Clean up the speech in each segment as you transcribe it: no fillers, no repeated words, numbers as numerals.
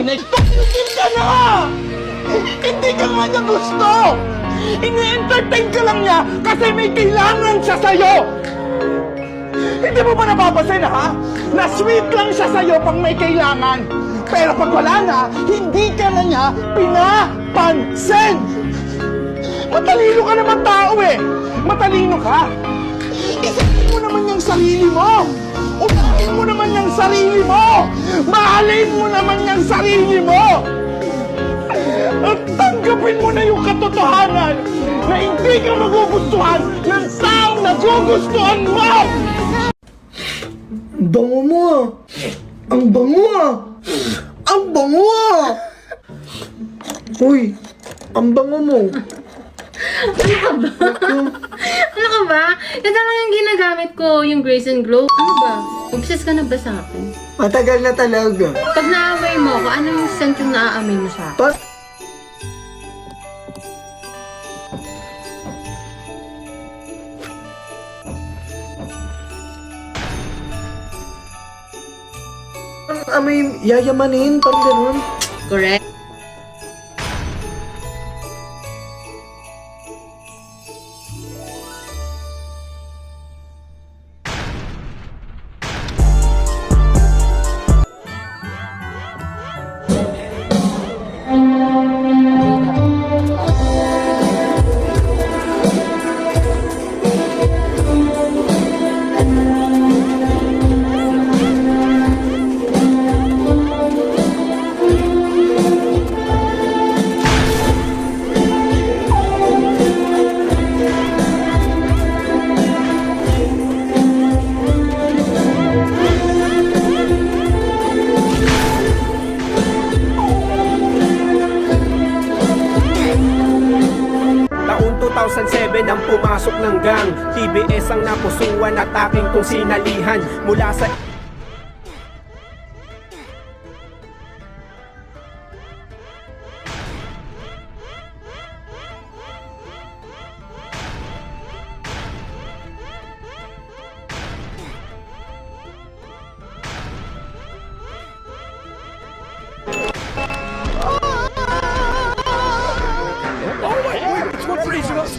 Nick. Tumigil ka na! Hindi ka nga niya gusto! Ini-entertain ka lang niya kasi may kailangan siya sa'yo! Hindi mo ba napapansin, ha? Na sweet lang siya sa'yo pag may kailangan. Pero pag wala na, hindi ka na niya pinapansin! Matalino ka naman tao eh! Matalino ka! Isipin mo naman yung sarili mo! Unahin mo naman yung sarili mo! Mahalin mo naman yung sarili mo! At tanggapin mo na yung katotohanan na hindi ka magugustuhan ng taong nagugustuhan mo! Ang bango mo ah! Ang bango ah! Ang bango ah! Uy! Ang bango mo! Ano ka ba? Ano ka ba? Ito lang yung ginagamit ko, yung Grace and Glow. Ano ba? Obsessed ka na ba sa akin? Matagal na talaga. Pag naaway mo ako, anong scent yung naaamoy mo sa akin? Amoy yayamanin, parang ganun. Correct? Taon 2007 ang pumasok ng gang. TBS ang napusuan at aking kong sinalihan. Mula sa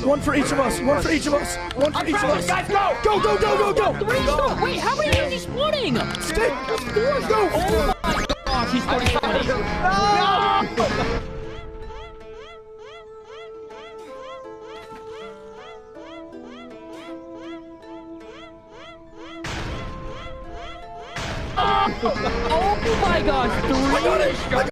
One for each of us. One for each of us. One for each of us. Guys, go! Go, go, go, go, go! Three, go! Wait, how many is he splitting? Stick! Four, go! Oh my gosh, he's 45. Oh my gosh, three!